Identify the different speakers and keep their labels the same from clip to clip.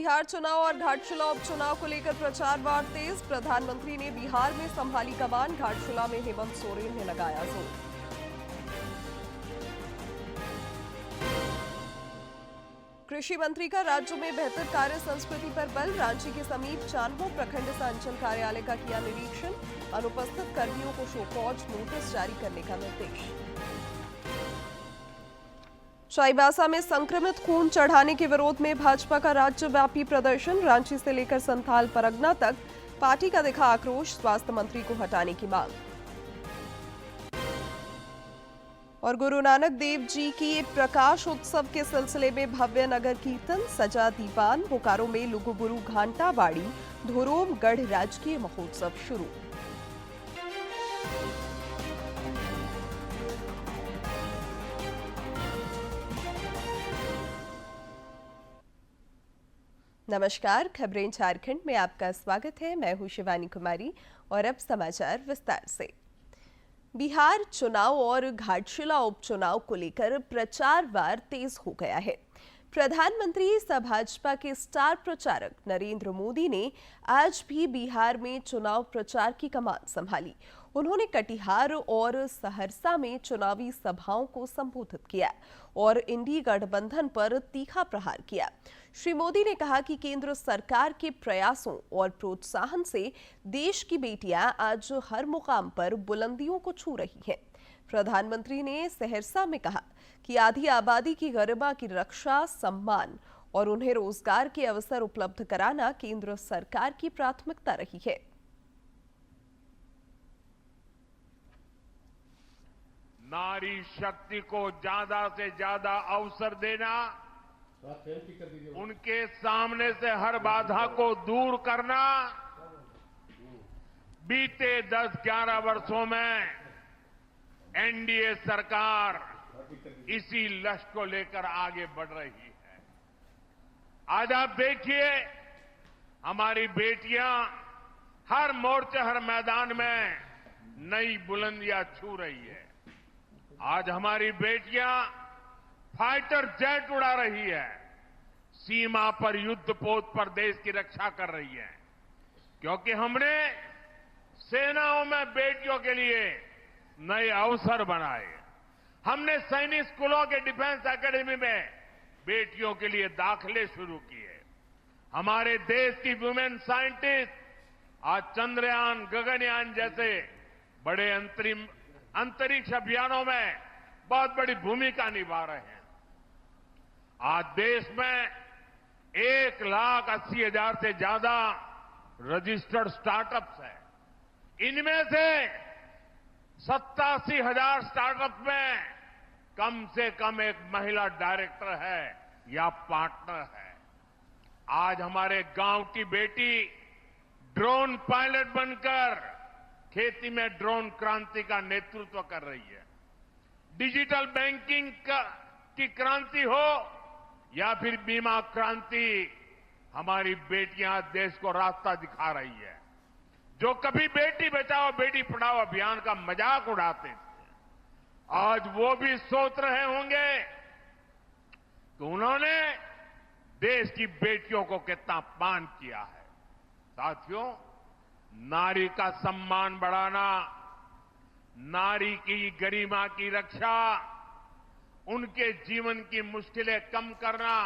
Speaker 1: बिहार चुनाव और घाटशिला उपचुनाव को लेकर प्रचार वार तेज। प्रधानमंत्री ने बिहार में संभाली कमान, घाटशिला में हेमंत सोरेन ने लगाया जोर। कृषि मंत्री का राज्य में बेहतर कार्य संस्कृति पर बल। रांची के समीप चान्हो प्रखंड अंचल कार्यालय का किया निरीक्षण। अनुपस्थित कर्मियों को शो कॉज नोटिस जारी करने का निर्देश। चाईबासा में संक्रमित खून चढ़ाने के विरोध में भाजपा का राज्यव्यापी प्रदर्शन। रांची से लेकर संथाल परगना तक पार्टी का दिखा आक्रोश, स्वास्थ्य मंत्री को हटाने की मांग। और गुरु नानक देव जी की प्रकाश उत्सव के सिलसिले में भव्य नगर कीर्तन, सजा दीवान, बोकारो में लुगुबुरु घंटा बाड़ी, धोरोम गढ़ राजकीय महोत्सव शुरू। नमस्कार, खबरें झारखंड में आपका स्वागत है। मैं हूं शिवानी कुमारी और अब समाचार विस्तार से। बिहार चुनाव और घाटशिला उपचुनाव को लेकर प्रचार वार तेज हो गया है। प्रधानमंत्री सह भाजपा के स्टार प्रचारक नरेंद्र मोदी ने आज भी बिहार में चुनाव प्रचार की कमान संभाली। उन्होंने कटिहार और सहरसा में चुनावी सभाओं को संबोधित किया और इंडी गठबंधन पर तीखा प्रहार किया। श्री मोदी ने कहा कि केंद्र सरकार के प्रयासों और प्रोत्साहन से देश की बेटियां आज हर मुकाम पर बुलंदियों को छू रही हैं। प्रधानमंत्री ने सहरसा में कहा कि आधी आबादी की गरिमा की रक्षा, सम्मान और उन्हें रोजगार के अवसर उपलब्ध कराना केंद्र सरकार की प्राथमिकता रही है।
Speaker 2: नारी शक्ति को ज्यादा से ज्यादा अवसर देना, उनके सामने से हर बाधा को दूर करना, बीते 10-11 वर्षों में एनडीए सरकार इसी लक्ष्य को लेकर आगे बढ़ रही है। आज आप देखिए, हमारी बेटियां हर मोर्चे, हर मैदान में नई बुलंदियां छू रही है। आज हमारी बेटियां फाइटर जेट उड़ा रही है, सीमा पर युद्धपोत पर देश की रक्षा कर रही है, क्योंकि हमने सेनाओं में बेटियों के लिए नए अवसर बनाए। हमने सैनिक स्कूलों के डिफेंस एकेडमी में बेटियों के लिए दाखिले शुरू किए। हमारे देश की वुमेन साइंटिस्ट आज चंद्रयान, गगनयान जैसे बड़े अंतरिक्ष अभियानों में बहुत बड़ी भूमिका निभा रहे हैं। आज देश में 1,80,000 से ज्यादा रजिस्टर्ड स्टार्टअप्स हैं। इनमें से 87,000 स्टार्टअप में कम से कम एक महिला डायरेक्टर है या पार्टनर है। आज हमारे गांव की बेटी ड्रोन पायलट बनकर खेती में ड्रोन क्रांति का नेतृत्व कर रही है। डिजिटल बैंकिंग की क्रांति हो या फिर बीमा क्रांति, हमारी बेटियां देश को रास्ता दिखा रही है। जो कभी बेटी बचाओ बेटी पढ़ाओ अभियान का मजाक उड़ाते थे, आज वो भी सोच रहे होंगे कि उन्होंने देश की बेटियों को कितना अपमान किया है। साथियों, नारी का सम्मान बढ़ाना, नारी की गरिमा की रक्षा, उनके जीवन की मुश्किलें कम करना,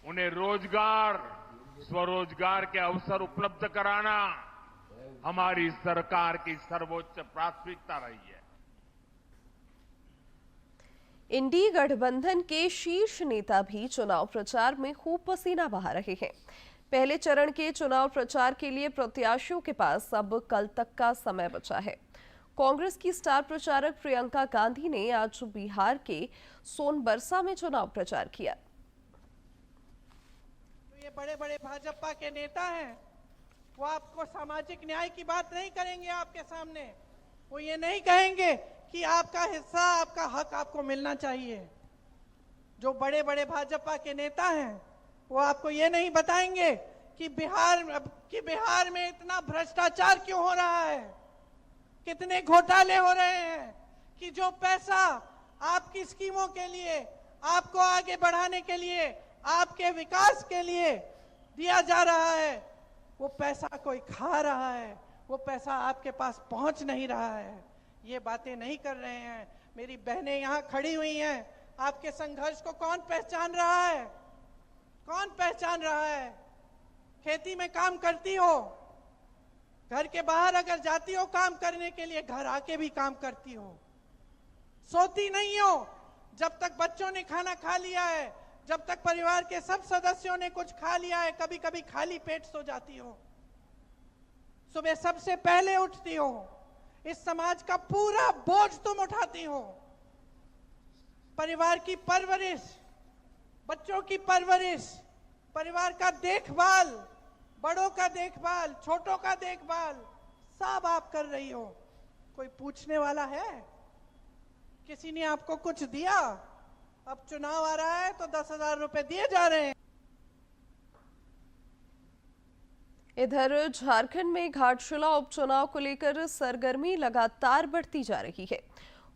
Speaker 2: उन्हें रोजगार, स्वरोजगार के अवसर उपलब्ध कराना हमारी सरकार की सर्वोच्च प्राथमिकता रही है।
Speaker 1: इंडी गठबंधन के शीर्ष नेता भी चुनाव प्रचार में खूब पसीना बहा रहे हैं। पहले चरण के चुनाव प्रचार के लिए प्रत्याशियों के पास अब कल तक का समय बचा है। कांग्रेस की स्टार प्रचारक प्रियंका गांधी ने आज बिहार के सोनबरसा में चुनाव प्रचार किया।
Speaker 3: ये बड़े बड़े भाजपा के नेता हैं, वो आपको सामाजिक न्याय की बात नहीं करेंगे। आपके सामने वो ये नहीं कहेंगे कि आपका हिस्सा, आपका हक आपको मिलना चाहिए। जो बड़े बड़े भाजपा के नेता हैं, वो आपको ये नहीं बताएंगे कि बिहार में इतना भ्रष्टाचार क्यों हो रहा है, कितने घोटाले हो रहे हैं, कि जो पैसा आपकी स्कीमों के लिए, आपको आगे बढ़ाने के लिए, आपके विकास के लिए दिया जा रहा है, वो पैसा कोई खा रहा है, वो पैसा आपके पास पहुंच नहीं रहा है। ये बातें नहीं कर रहे हैं। मेरी बहनें यहाँ खड़ी हुई हैं, आपके संघर्ष को कौन पहचान रहा है? कौन पहचान रहा है? खेती में काम करती हो, घर के बाहर अगर जाती हो काम करने के लिए, घर आके भी काम करती हो, सोती नहीं हो जब तक बच्चों ने खाना खा लिया है, जब तक परिवार के सब सदस्यों ने कुछ खा लिया है, कभी कभी खाली पेट सो जाती हो। सुबह सबसे पहले उठती हो, इस समाज का पूरा बोझ तुम उठाती हो। परिवार की परवरिश, बच्चों की परवरिश, परिवार का देखभाल, बड़ों का देखभाल, छोटों का देखभाल, सब आप कर रही हो। कोई पूछने वाला है? किसी ने आपको कुछ दिया? अब चुनाव आ रहा है तो 10,000 रुपए दिए जा रहे हैं।
Speaker 1: इधर झारखंड में घाटशिला उपचुनाव को लेकर सरगर्मी लगातार बढ़ती जा रही है।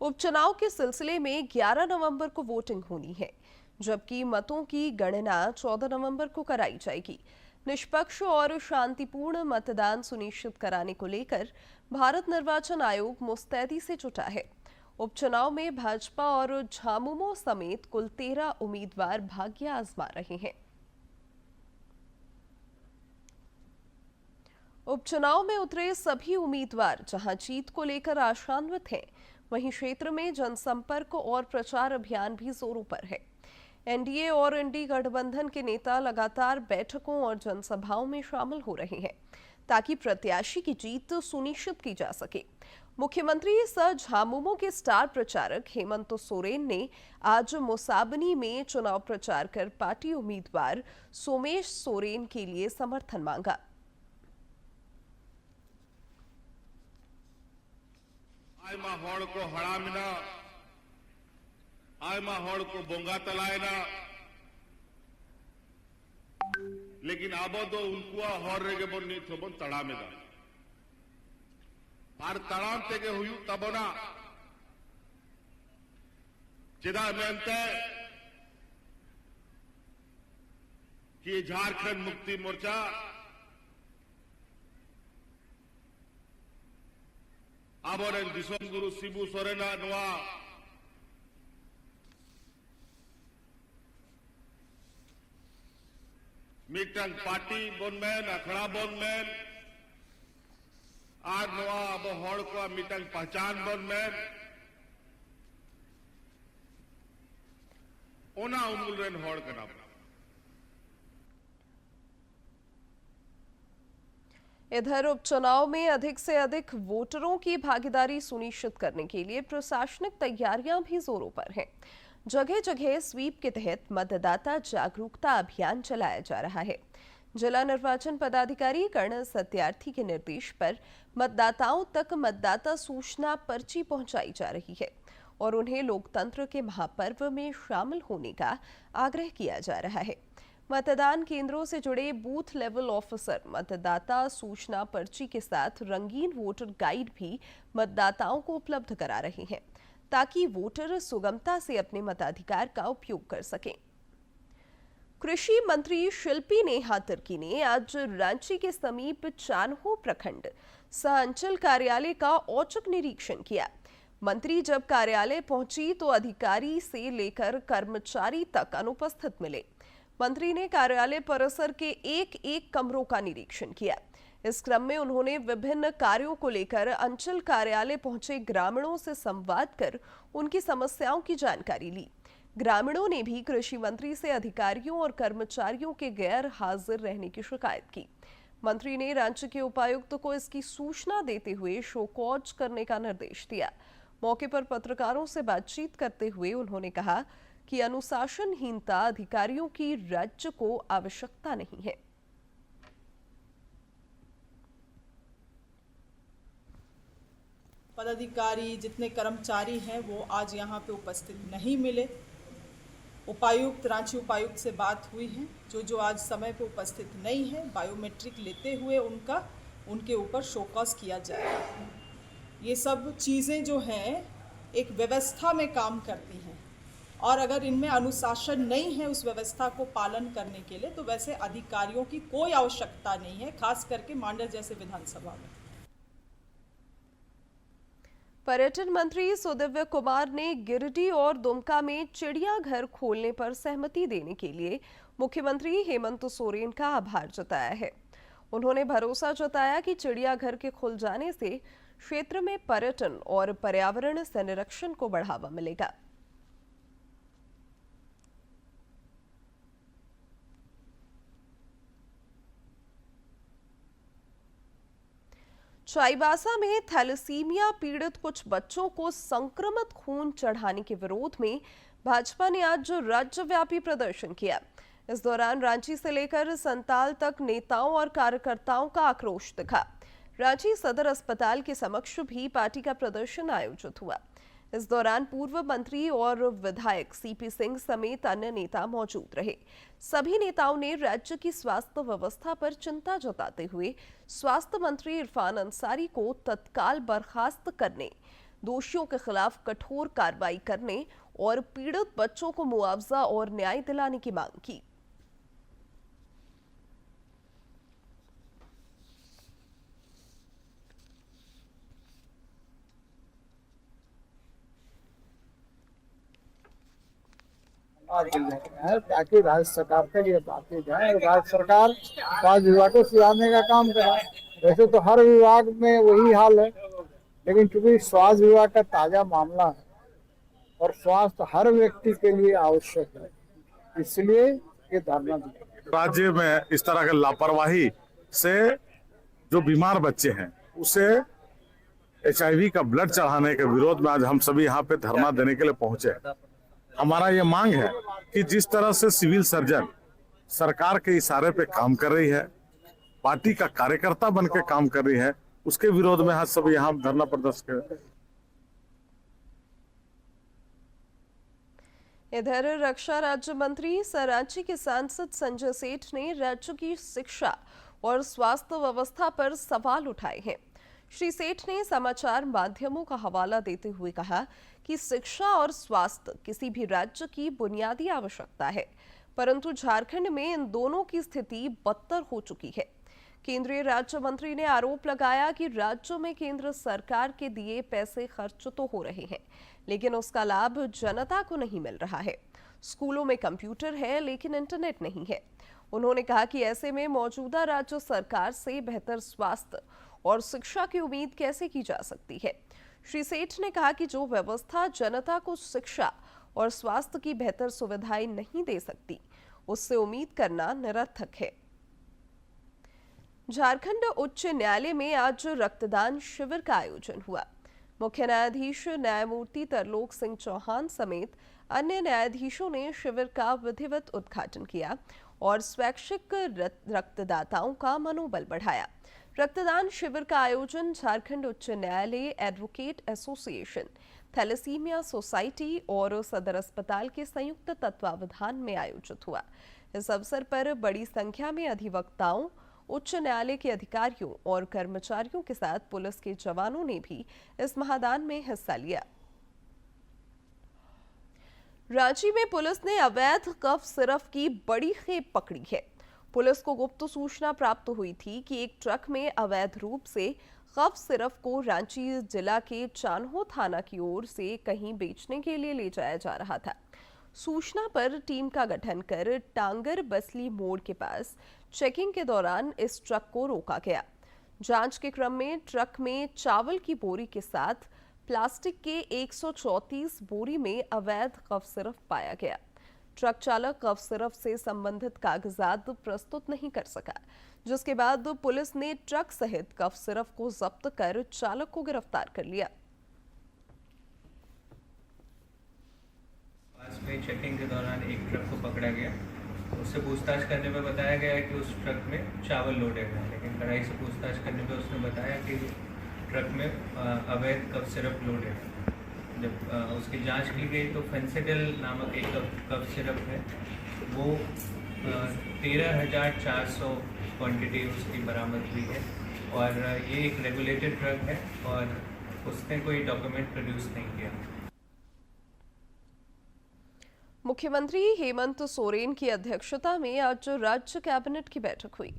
Speaker 1: उपचुनाव के सिलसिले में 11 नवंबर को वोटिंग होनी है, जबकि मतों की गणना 14 नवंबर को कराई जाएगी। निष्पक्ष और शांतिपूर्ण मतदान सुनिश्चित कराने को लेकर भारत निर्वाचन आयोग मुस्तैदी से जुटा है। उपचुनाव में भाजपा और झामुमो समेत कुल 13 उम्मीदवार भाग्य आजमा रहे हैं। उपचुनाव में उतरे सभी उम्मीदवार जहां जीत को लेकर आशान्वित हैं, वहीं क्षेत्र में जनसंपर्क और प्रचार अभियान भी जोरों पर है। एनडीए और इंडी गठबंधन के नेता लगातार बैठकों और जनसभाओं में शामिल हो रहे हैं ताकि प्रत्याशी की जीत सुनिश्चित की जा सके। मुख्यमंत्री सह झामुमो के स्टार प्रचारक हेमंत सोरेन ने आज मुसाबनी में चुनाव प्रचार कर पार्टी उम्मीदवार सोमेश सोरेन के लिए समर्थन मांगा।
Speaker 4: आयमा हॉड़ को हड़ामिना, आयमा हॉड़ को बोंगा तलायना, लेकिन आबो दो उनको हॉर रेगे बोन नहीं थो बोन तड़ामेदा पार तड़ाम तेगे हुई तबोना चिदा मेंते कि झारखंड मुक्ति मोर्चा आबोरेन दिसोम गुरु शिबू सोरेना नोआ मिटन पार्टी बोनमेन अखड़ा बोनमेन आज नोआ अब हॉड़ को मिटन पहचान बोनमेन ओना उमुल रेन हॉड़ का नाम।
Speaker 1: इधर उपचुनाव में अधिक से अधिक वोटरों की भागीदारी सुनिश्चित करने के लिए प्रशासनिक तैयारियां भी जोरों पर हैं। जगह जगह स्वीप के तहत मतदाता जागरूकता अभियान चलाया जा रहा है। जिला निर्वाचन पदाधिकारी कर्नल सत्यार्थी के निर्देश पर मतदाताओं तक मतदाता सूचना पर्ची पहुंचाई जा रही है और उन्हें लोकतंत्र के महापर्व में शामिल होने का आग्रह किया जा रहा है। मतदान केंद्रों से जुड़े बूथ लेवल ऑफिसर मतदाता सूचना पर्ची के साथ रंगीन वोटर गाइड भी मतदाताओं को उपलब्ध करा रहे हैं ताकि वोटर सुगमता से अपने मताधिकार का उपयोग कर सकें। कृषि मंत्री शिल्पी नेहा तिर्की ने आज रांची के समीप चान्हो प्रखंड सह अंचल कार्यालय का औचक निरीक्षण किया। मंत्री जब कार्यालय पहुंची तो अधिकारी से लेकर कर्मचारी तक अनुपस्थित मिले। मंत्री ने कार्यालय परिसर के एक कमरों का निरीक्षण किया। इस क्रम में उन्होंने विभिन्न कार्यों को लेकर अंचल कार्यालय पहुंचे ग्रामीणों से संवाद कर उनकी समस्याओं की जानकारी ली। ग्रामीणों ने भी कृषि मंत्री से अधिकारियों और कर्मचारियों के गैर हाजिर रहने की शिकायत की। मंत्री ने रांची के उपायुक्त को इसकी सूचना देते हुए शो कॉज करने का निर्देश दिया। मौके पर पत्रकारों से बातचीत करते हुए उन्होंने कहा कि अनुशासनहीनता अधिकारियों की राज्य को आवश्यकता नहीं है।
Speaker 5: पदाधिकारी जितने कर्मचारी हैं वो आज यहाँ पे उपस्थित नहीं मिले। उपायुक्त रांची उपायुक्त से बात हुई है, जो आज समय पे उपस्थित नहीं है, बायोमेट्रिक लेते हुए उनके ऊपर शोकॉज किया जाएगा। ये सब चीज़ें जो हैं एक व्यवस्था में काम करती हैं। और अगर इनमें अनुशासन नहीं है उस व्यवस्था को पालन करने के लिए, तो वैसे अधिकारियों की कोई आवश्यकता नहीं है, खास करके मांडर जैसे विधानसभा में।
Speaker 1: पर्यटन मंत्री सुदिव्य कुमार ने गिरिडीह और दुमका में चिड़ियाघर खोलने पर सहमति देने के लिए मुख्यमंत्री हेमंत सोरेन का आभार जताया है। उन्होंने भरोसा जताया कि चिड़ियाघर के खुल जाने से क्षेत्र में पर्यटन और पर्यावरण संरक्षण को बढ़ावा मिलेगा। चाईबासा में थैलेसीमिया पीड़ित कुछ बच्चों को संक्रमित खून चढ़ाने के विरोध में भाजपा ने आज राज्यव्यापी प्रदर्शन किया। इस दौरान रांची से लेकर संताल तक नेताओं और कार्यकर्ताओं का आक्रोश दिखा। रांची सदर अस्पताल के समक्ष भी पार्टी का प्रदर्शन आयोजित हुआ। इस दौरान पूर्व मंत्री और विधायक सीपी सिंह समेत अन्य नेता मौजूद रहे। सभी नेताओं ने राज्य की स्वास्थ्य व्यवस्था पर चिंता जताते हुए स्वास्थ्य मंत्री इरफान अंसारी को तत्काल बर्खास्त करने, दोषियों के खिलाफ कठोर कार्रवाई करने और पीड़ित बच्चों को मुआवजा और न्याय दिलाने की मांग की।
Speaker 6: ताकि राज्य सरकार से ये बातें जाए, राज्य सरकार स्वास्थ्य विभाग को सुधारने का काम करे। वैसे तो हर विभाग में वही हाल है, लेकिन चूंकि स्वास्थ्य विभाग का ताजा मामला है और स्वास्थ्य हर व्यक्ति के लिए आवश्यक है, इसलिए ये धरना दिया।
Speaker 4: राज्य में इस तरह की लापरवाही से जो बीमार बच्चे हैं उसे HIV का ब्लड चढ़ाने के विरोध में आज हम सभी यहाँ पे धरना देने के लिए पहुंचे। हमारा ये मांग है कि जिस तरह से सिविल सर्जन सरकार के इशारे पे काम कर रही है, पार्टी का कार्यकर्ता बन के काम कर रही है, उसके विरोध में आज सब यहाँ धरना प्रदर्शन कर।
Speaker 1: इधर रक्षा राज्य मंत्री रांची के सांसद संजय सेठ ने राज्य की शिक्षा और स्वास्थ्य व्यवस्था पर सवाल उठाए हैं। श्री सेठ ने समाचार माध्यमों का हवाला देते हुए कहा कि शिक्षा और स्वास्थ्य किसी भी राज्य की बुनियादी आवश्यकता है, परंतु झारखंड में इन दोनों की स्थिति बदतर हो चुकी है। केंद्रीय राज्य मंत्री ने आरोप लगाया कि राज्यों में केंद्र सरकार के दिए पैसे खर्च तो हो रहे हैं, लेकिन उसका लाभ जनता को नहीं मिल रहा है। स्कूलों में कंप्यूटर है, लेकिन इंटरनेट नहीं है। उन्होंने कहा कि ऐसे में मौजूदा राज्य सरकार से बेहतर स्वास्थ्य और शिक्षा की उम्मीद कैसे की जा सकती है। श्री सेठ ने कहा कि जो व्यवस्था जनता को शिक्षा और स्वास्थ्य की बेहतर सुविधाएं नहीं दे सकती, उससे उम्मीद करना निरर्थक है। झारखंड उच्च न्यायालय में आज रक्तदान शिविर का आयोजन हुआ। मुख्य न्यायाधीश न्यायमूर्ति तरलोक सिंह चौहान समेत अन्य न्यायाधीशों ने शिविर का विधिवत उद्घाटन किया और स्वैच्छिक रक्तदाताओं का मनोबल बढ़ाया। रक्तदान शिविर का आयोजन झारखंड उच्च न्यायालय, एडवोकेट एसोसिएशन, थैलेसीमिया सोसाइटी और सदर अस्पताल के संयुक्त तत्वावधान में आयोजित हुआ। इस अवसर पर बड़ी संख्या में अधिवक्ताओं, उच्च न्यायालय के अधिकारियों और कर्मचारियों के साथ पुलिस के जवानों ने भी इस महादान में हिस्सा लिया। रांची में पुलिस ने अवैध कफ सिरप की बड़ी खेप पकड़ी है। पुलिस को गुप्त सूचना प्राप्त हुई थी कि एक ट्रक में अवैध रूप से कफ सिरप को रांची जिला के चान्हो थाना की ओर से कहीं बेचने के लिए ले जाया जा रहा था। सूचना पर टीम का गठन कर टांगर बसली मोड़ के पास चेकिंग के दौरान इस ट्रक को रोका गया। जांच के क्रम में ट्रक में चावल की बोरी के साथ प्लास्टिक के 134 बोरी में अवैध कफ सिरप पाया गया। ट्रक चालक कफ सिरप से संबंधित कागजात प्रस्तुत नहीं कर सका, जिसके बाद पुलिस ने ट्रक सहित कफ सिरप को जब्त कर चालक को गिरफ्तार कर लिया।
Speaker 7: पास में चेकिंग के दौरान एक ट्रक को पकड़ा गया। उससे पूछताछ करने में बताया गया है कि उस ट्रक में चावल लोडेड है, लेकिन कड़ाई से पूछताछ करने में उसने बताया कि ट्रक में अवैध कफ सिरप लोडेड है। जब उसकी जांच की गई तो फेंसिडिल नामक एक कफ सिरप है, वो 13,400 क्वांटिटी उसकी बरामद हुई है और ये एक रेगुलेटेड ट्रक है और उसने कोई डॉक्यूमेंट प्रोड्यूस नहीं किया।
Speaker 1: मुख्यमंत्री हेमंत सोरेन की अध्यक्षता में आज राज्य कैबिनेट की बैठक हुई।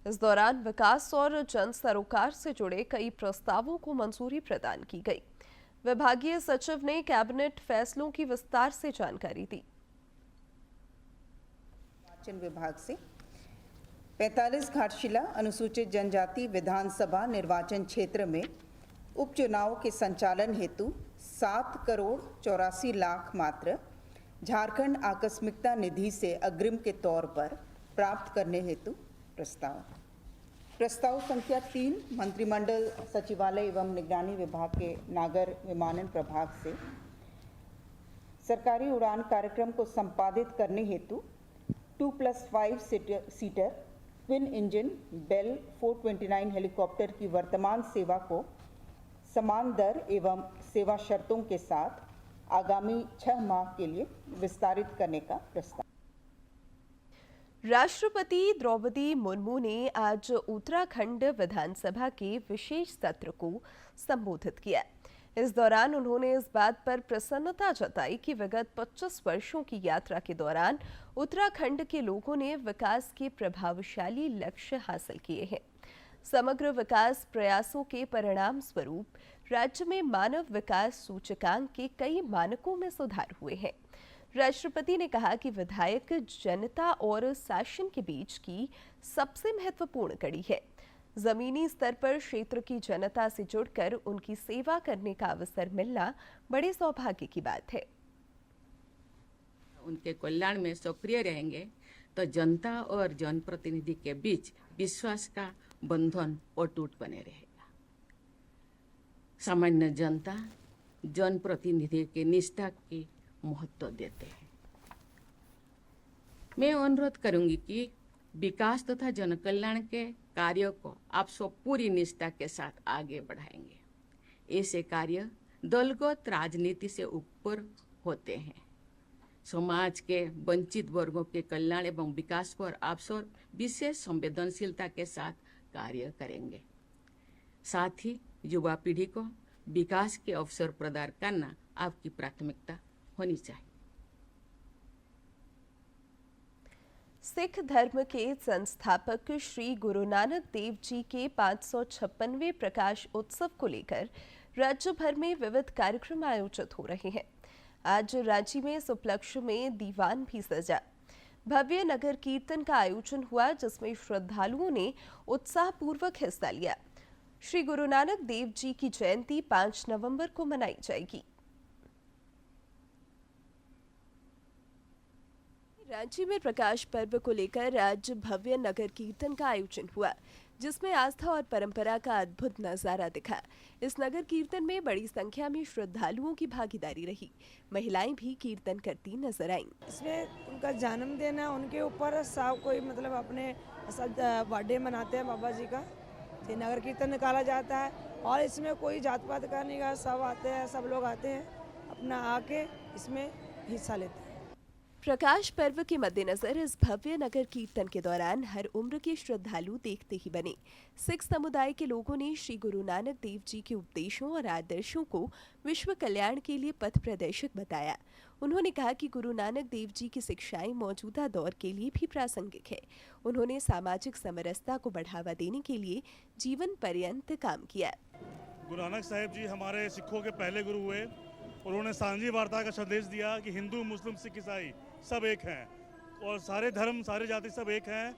Speaker 1: इस दौरान विकास और जन सरोकार से जुड़े कई प्रस्तावों को मंजूरी प्रदान की गई। विभागीय सचिव ने कैबिनेट फैसलों की विस्तार से जानकारी दी।
Speaker 8: निर्वाचन विभाग से 45 घाटशिला अनुसूचित जनजाति विधानसभा निर्वाचन क्षेत्र में उपचुनाव के संचालन हेतु 7,84,00,000 मात्र झारखंड आकस्मिकता निधि से अग्रिम के तौर पर प्राप्त करने हेतु प्रस्ताव संख्या 3 मंत्रिमंडल सचिवालय एवं निगरानी विभाग के नागर विमानन प्रभाग से सरकारी उड़ान कार्यक्रम को संपादित करने हेतु 2+5 seater twin engine Bell 429 helicopter की वर्तमान सेवा को समान दर एवं सेवा शर्तों के साथ आगामी 6 माह के लिए विस्तारित करने का प्रस्ताव।
Speaker 1: राष्ट्रपति द्रौपदी मुर्मू ने आज उत्तराखंड विधानसभा के विशेष सत्र को संबोधित किया। इस दौरान उन्होंने इस बात पर प्रसन्नता जताई कि विगत 25 वर्षों की यात्रा के दौरान उत्तराखंड के लोगों ने विकास के प्रभावशाली लक्ष्य हासिल किए हैं। समग्र विकास प्रयासों के परिणाम स्वरूप राज्य में मानव विकास सूचकांक के कई मानकों में सुधार हुए हैं। राष्ट्रपति ने कहा कि विधायक जनता और शासन के बीच की सबसे महत्वपूर्ण कड़ी है। जमीनी स्तर पर क्षेत्र की जनता से जुड़कर उनकी सेवा करने का अवसर मिलना बड़े सौभाग्य की बात है।
Speaker 9: उनके कल्याण में सक्रिय रहेंगे तो जनता और जनप्रतिनिधि के बीच विश्वास का बंधन अटूट बने रहेगा। सामान्य जनता जनप्रतिनिधि के निष्ठा की महत्व देते हैं। मैं अनुरोध करूंगी कि विकास तथा जनकल्याण के कार्यों को आप सब पूरी निष्ठा के साथ आगे बढ़ाएंगे। ऐसे कार्य दलगत राजनीति से ऊपर होते हैं। समाज के वंचित वर्गों के कल्याण एवं विकास पर आप सब विशेष संवेदनशीलता के साथ कार्य करेंगे। साथ ही युवा पीढ़ी को विकास के अवसर प्रदान करना आपकी प्राथमिकता होनी चाहिए।
Speaker 1: सिख धर्म के संस्थापक श्री गुरु नानक देव जी के 556वें प्रकाश उत्सव को लेकर राज्य भर में विविध कार्यक्रम आयोजित हो रहे हैं। आज रांची में इस उपलक्ष्य में दीवान भी सजा। भव्य नगर कीर्तन का आयोजन हुआ, जिसमें श्रद्धालुओं ने उत्साहपूर्वक हिस्सा लिया। श्री गुरु नानक देव जी की जयंती 5 नवंबर को मनाई जाएगी। रांची में प्रकाश पर्व को लेकर आज भव्य नगर कीर्तन का आयोजन हुआ, जिसमें आस्था और परंपरा का अद्भुत नजारा दिखा। इस नगर कीर्तन में बड़ी संख्या में श्रद्धालुओं की भागीदारी रही। महिलाएं भी कीर्तन करती नजर आईं।
Speaker 10: इसमें उनका जन्मदिन है, उनके ऊपर सब कोई मतलब अपने बर्थडे मनाते हैं बाबा जी का। तो नगर कीर्तन निकाला जाता है और इसमें कोई जात पात का नहीं है, सब आते हैं, सब लोग आते हैं अपना आके इसमें हिस्सा लेते हैं।
Speaker 1: प्रकाश पर्व के मद्देनजर इस भव्य नगर कीर्तन के दौरान हर उम्र के श्रद्धालु देखते ही बने। सिख समुदाय के लोगों ने श्री गुरु नानक देव जी के उपदेशों और आदर्शों को विश्व कल्याण के लिए पथ प्रदर्शक बताया। उन्होंने कहा कि गुरु नानक देव जी की शिक्षाएं मौजूदा दौर के लिए भी प्रासंगिक है। उन्होंने सामाजिक समरसता को बढ़ावा देने के लिए जीवन पर्यंत काम किया।
Speaker 11: गुरु नानक साहिब जी हमारे सिखों के पहले गुरु हुए। उन्होंने सांझी वार्ता का संदेश दिया कि हिंदू, मुस्लिम, सिख, ईसाई सब एक हैं और सारे धर्म, सारे जाति सब एक हैं,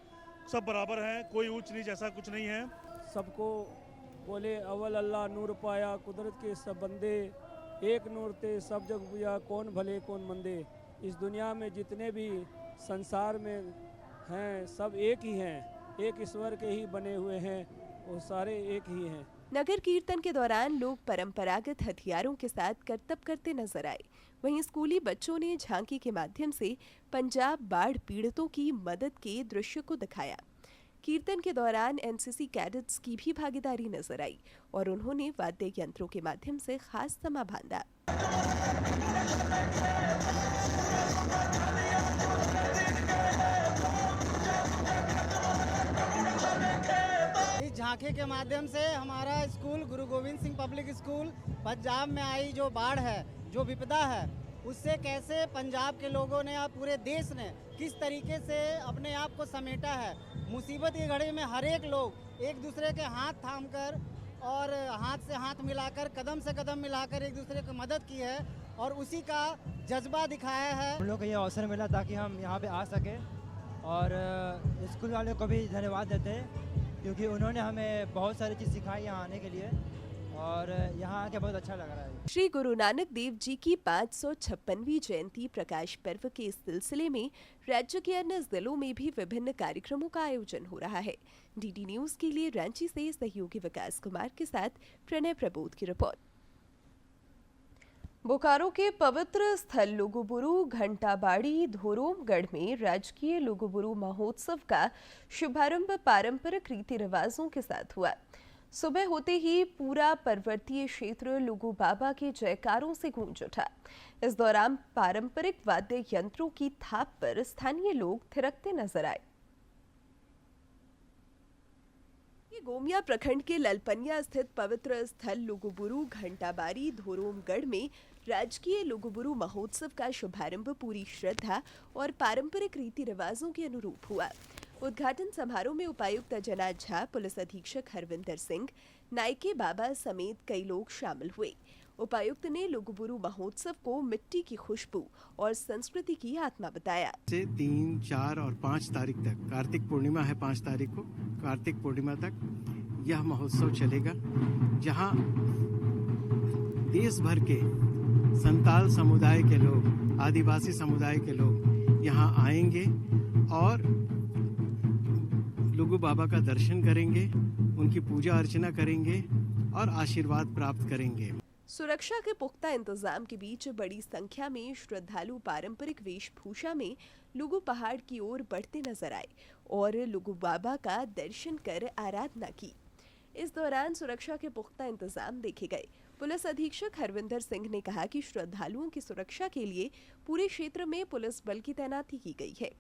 Speaker 11: सब बराबर हैं, कोई ऊंच नीच ऐसा कुछ नहीं है।
Speaker 12: सबको बोले अव्वल अल्लाह नूर पाया, कुदरत के सब बंदे, एक नूर ते सब जग बुझा, कौन भले कौन मंदे। इस दुनिया में जितने भी संसार में हैं सब एक ही हैं, एक ईश्वर के ही बने हुए हैं, वो सारे एक ही हैं।
Speaker 1: नगर कीर्तन के दौरान लोग परंपरागत हथियारों के साथ करतब करते नजर आए। वहीं स्कूली बच्चों ने झांकी के माध्यम से पंजाब बाढ़ पीड़ितों की मदद के दृश्य को दिखाया। कीर्तन के दौरान एनसीसी कैडेट्स की भी भागीदारी नजर आई और उन्होंने वाद्य यंत्रों के माध्यम से खास समा बांधा।
Speaker 13: झांकी के माध्यम से हमारा स्कूल गुरु गोविंद सिंह पब्लिक स्कूल पंजाब में आई जो बाढ़ है, जो विपदा है, उससे कैसे पंजाब के लोगों ने या पूरे देश ने किस तरीके से अपने आप को समेटा है। मुसीबत की घड़ी में हर एक लोग एक दूसरे के हाथ थामकर और हाथ से हाथ मिलाकर, कदम से कदम मिलाकर एक दूसरे की मदद की है और उसी का जज्बा दिखाया है।
Speaker 14: हम लोग को ये अवसर मिला ताकि हम यहाँ पे आ सके और स्कूल वालों को भी धन्यवाद देते हैं क्योंकि उन्होंने हमें बहुत सारी चीज़ सिखाई यहाँ आने के लिए और यहाँ आके बहुत अच्छा लग रहा है।
Speaker 1: श्री गुरु नानक देव जी की 556वीं जयंती प्रकाश पर्व के सिलसिले में राज्य के अन्य जिलों में भी विभिन्न कार्यक्रमों का आयोजन हो रहा है। डीडी न्यूज के लिए रांची से सहयोगी विकास कुमार के साथ प्रणय प्रबोध की रिपोर्ट। बोकारो के पवित्र स्थल लुगुबुरु घंटाबाड़ी धोरोमगढ़ में राजकीय लुगुबुरु महोत्सव का शुभारंभ पारंपरिक रीति रिवाजों के साथ हुआ। सुबह होते ही पूरा पर्वतीय क्षेत्र लुगु बाबा के जयकारों से गूंज उठा। इस दौरान पारंपरिक वाद्य यंत्रों की थाप पर स्थानीय लोग थिरकते नजर आए। गोमिया प्रखंड के ललपनिया स्थित पवित्र स्थल लुगुबुरु घंटाबाड़ी धोरोमगढ़ में राजकीय लुगुबुरु महोत्सव का शुभारंभ पूरी श्रद्धा और पारंपरिक रीति रिवाजों के अनुरूप हुआ। उद्घाटन समारोह में उपायुक्त अजना झा, पुलिस अधीक्षक हरविंदर सिंह, नाइके बाबा समेत कई लोग शामिल हुए। उपायुक्त ने लुगुबुरु महोत्सव को मिट्टी की खुशबू और संस्कृति की आत्मा बताया।
Speaker 15: 3, 4 और 5 तारीख तक, कार्तिक पूर्णिमा है 5 तारीख को, कार्तिक पूर्णिमा तक यह महोत्सव चलेगा, जहां देश भर के संताल समुदाय के लोग, आदिवासी समुदाय के लोग यहां आएंगे और लुगु बाबा का दर्शन करेंगे, उनकी पूजा अर्चना करेंगे और आशीर्वाद प्राप्त करेंगे।
Speaker 1: सुरक्षा के पुख्ता इंतजाम के बीच बड़ी संख्या में श्रद्धालु पारंपरिक वेशभूषा में लुगु पहाड़ की ओर बढ़ते नजर आए और लुगु बाबा का दर्शन कर आराधना की। इस दौरान सुरक्षा के पुख्ता इंतजाम देखे गए। पुलिस अधीक्षक हरविंदर सिंह ने कहा कि श्रद्धालुओं की सुरक्षा के लिए पूरे क्षेत्र में पुलिस बल की तैनाती की गई है।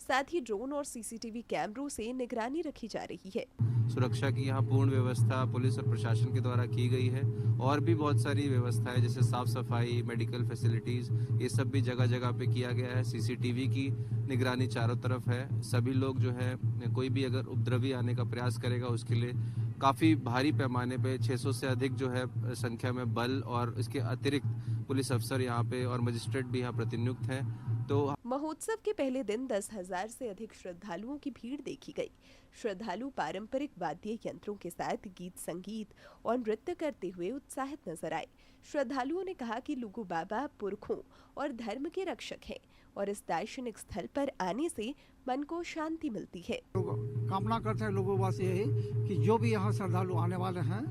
Speaker 1: साथ ही ड्रोन और सीसीटीवी कैमरों से निगरानी रखी जा रही है।
Speaker 16: सुरक्षा की यहाँ पूर्ण व्यवस्था पुलिस और प्रशासन के द्वारा की गई है और भी बहुत सारी व्यवस्था है, जैसे साफ सफाई, मेडिकल फैसिलिटीज, ये सब भी जगह जगह पे किया गया है। सीसीटीवी की निगरानी चारों तरफ है। सभी लोग जो है, कोई भी अगर उपद्रवी आने का प्रयास करेगा उसके लिए काफ़ी भारी पैमाने पे 600 से अधिक जो है संख्या में बल और इसके अतिरिक्त पुलिस अफसर यहाँ पे और मजिस्ट्रेट भी यहाँ प्रतिनियुक्त हैं। तो
Speaker 1: महोत्सव के पहले दिन 10,000 से अधिक श्रद्धालुओं की भीड़ देखी गई। श्रद्धालु पारंपरिक वाद्य यंत्रों के साथ गीत संगीत और नृत्य करते हुए उत्साहित नजर आए। श्रद्धालुओं ने कहा कि लुगु बाबा पुरखों और धर्म के रक्षक हैं और इस दार्शनिक स्थल पर आने से मन को शांति मिलती है।
Speaker 6: कामना करते हैं लोगों वास्ते यही कि जो भी यहाँ श्रद्धालु आने वाले हैं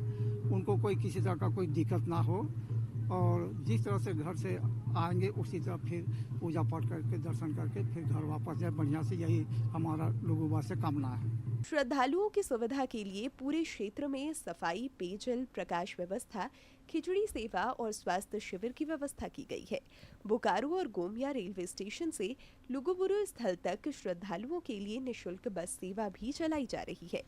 Speaker 6: उनको कोई किसी तरह का कोई दिक्कत ना हो और जिस तरह से घर से आएंगे उसी तरह फिर पूजा पाठ करके दर्शन करके फिर घर वापस जाए बढ़िया से, यही हमारा लोगों वास्ते कामना है।
Speaker 1: श्रद्धालुओं की सुविधा के लिए पूरे क्षेत्र में सफाई, पेयजल, प्रकाश व्यवस्था, खिचड़ी सेवा और स्वास्थ्य शिविर की व्यवस्था की गई है। बोकारो और गोमिया रेलवे स्टेशन से लुगुबुरु स्थल तक श्रद्धालुओं के लिए निःशुल्क बस सेवा भी चलाई जा रही है।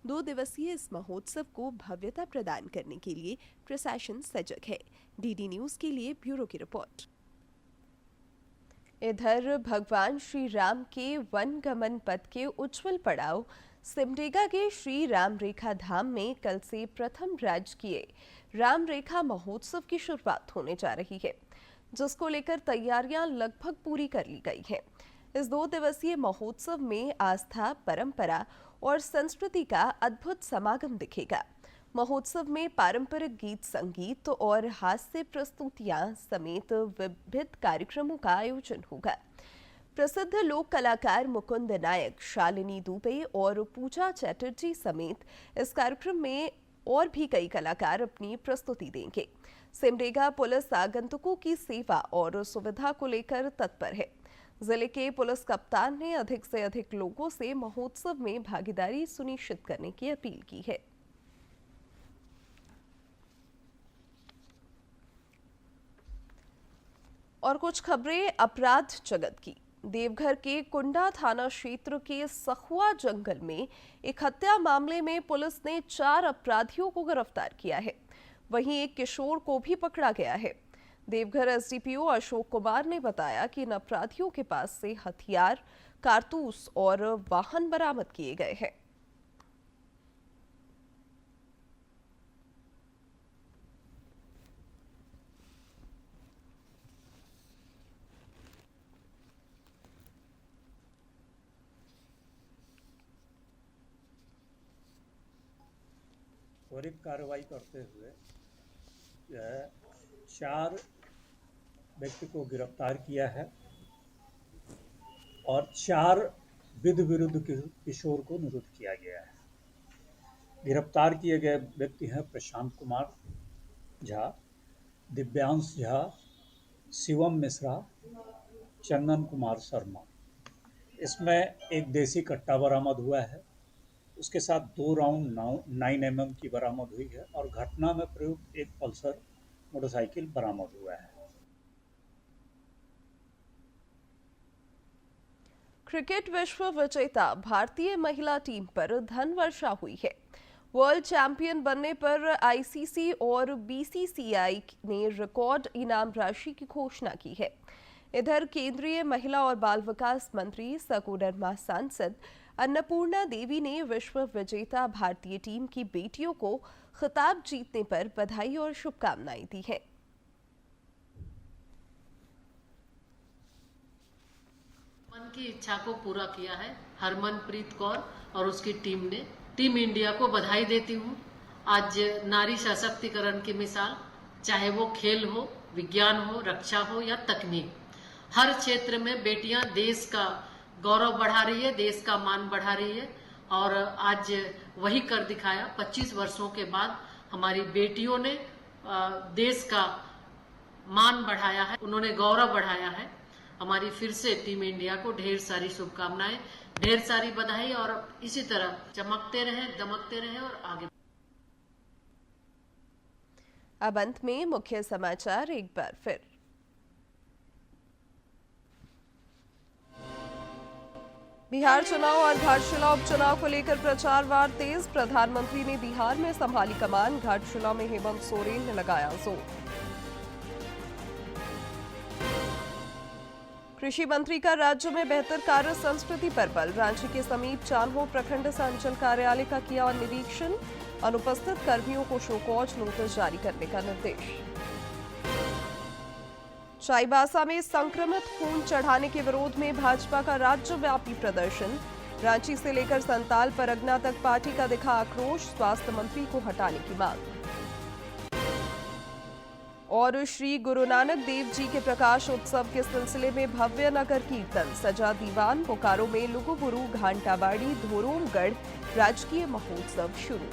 Speaker 1: 2 दिवसीय इस महोत्सव को भव्यता प्रदान करने के लिए प्रशासन सजग है। डीडी न्यूज के लिए ब्यूरो की रिपोर्ट। इधर भगवान श्री राम के वन गमन पथ के उज्जवल पड़ाव सिमडेगा के श्री राम रेखा धाम में कल से प्रथम राजकीय राम रेखा महोत्सव की शुरुआत होने जा रही है, जिसको लेकर तैयारियां लगभग पूरी कर ली गई हैं। इस 2 दिवसीय महोत्सव में आस्था, परंपरा और संस्कृति का अद्भुत समागम दिखेगा। महोत्सव में पारंपरिक गीत संगीत और हास्य प्रस्तुतियां समेत विविध कार्यक्रमों का आयोजन होगा। प्रसिद्ध लोक कलाकार मुकुंद नायक, शालिनी दुबे और पूजा चैटर्जी समेत इस कार्यक्रम में और भी कई कलाकार अपनी प्रस्तुति देंगे। सिमडेगा पुलिस आगंतुकों की सेवा और सुविधा को लेकर तत्पर है। जिले के पुलिस कप्तान ने अधिक से अधिक लोगों से महोत्सव में भागीदारी सुनिश्चित करने की अपील की है। और कुछ खबरें अपराध जगत की। देवघर के कुंडा थाना क्षेत्र के सखुआ जंगल में एक हत्या मामले में पुलिस ने 4 अपराधियों को गिरफ्तार किया है। वहीं एक किशोर को भी पकड़ा गया है। देवघर एसडीपीओ अशोक कुमार ने बताया कि इन अपराधियों के पास से हथियार, कारतूस और वाहन बरामद किए गए हैं।
Speaker 17: त्वरित कार्रवाई करते हुए जो है 4 व्यक्ति को गिरफ्तार किया है और 4 विधि विरुद्ध किशोर को निरुद्ध किया गया है। गिरफ्तार किए गए व्यक्ति हैं प्रशांत कुमार झा, दिव्यांश झा, शिवम मिश्रा, चंदन कुमार शर्मा। इसमें एक देसी कट्टा बरामद हुआ है, उसके साथ 2 राउंड 9 mm की बरामद हुई है और घटना में प्रयुक्त एक पल्सर मोटरसाइकिल बरामद हुआ है।
Speaker 1: क्रिकेट विश्व विजेता भारतीय महिला टीम पर धन वर्षा हुई है। वर्ल्ड चैंपियन बनने पर आईसीसी और बीसीसीआई ने रिकॉर्ड इनाम राशि की घोषणा की है। इधर केंद्रीय महिला और बाल विकास मंत्री सकोडरमा सांसद अन्नपूर्णा देवी ने विश्व विजेता भारतीय टीम की बेटियों को खिताब जीतने पर बधाई और शुभकामनाएं दी हैं।
Speaker 18: मन की इच्छा को पूरा किया है हरमनप्रीत कौर और उसकी टीम ने। टीम इंडिया को बधाई देती हूँ। आज नारी सशक्तिकरण की मिसाल, चाहे वो खेल हो, विज्ञान हो, रक्षा हो या तकनीक, हर क्षेत्र में बेटियां देश का गौरव बढ़ा रही है, देश का मान बढ़ा रही है और आज वही कर दिखाया। 25 वर्षों के बाद हमारी बेटियों ने देश का मान बढ़ाया है, उन्होंने गौरव बढ़ाया है। हमारी फिर से टीम इंडिया को ढेर सारी शुभकामनाएं, ढेर सारी बधाई और इसी तरह चमकते रहें, दमकते रहें और आगे।
Speaker 1: अब अंत में मुख्य समाचार एक बार फिर। बिहार चुनाव और घाटशिला उपचुनाव को लेकर प्रचार वार तेज। प्रधानमंत्री ने बिहार में संभाली कमान, घाटशिला में हेमंत सोरेन ने लगाया जोर। कृषि मंत्री का राज्य में बेहतर कार्य संस्कृति पर बल। रांची के समीप चान्हो प्रखंड संचल कार्यालय का किया निरीक्षण, अनुपस्थित कर्मियों को शो कॉज नोटिस जारी करने का निर्देश। चाईबासा में संक्रमित खून चढ़ाने के विरोध में भाजपा का राज्यव्यापी प्रदर्शन। रांची से लेकर संताल परगना तक पार्टी का दिखा आक्रोश, स्वास्थ्य मंत्री को हटाने की मांग। और श्री गुरु नानक देव जी के प्रकाश उत्सव के सिलसिले में भव्य नगर कीर्तन, सजा दीवान, बोकारो में लुगुबुरु, घांटाबाड़ी, धोरोमगढ़ राजकीय महोत्सव शुरू।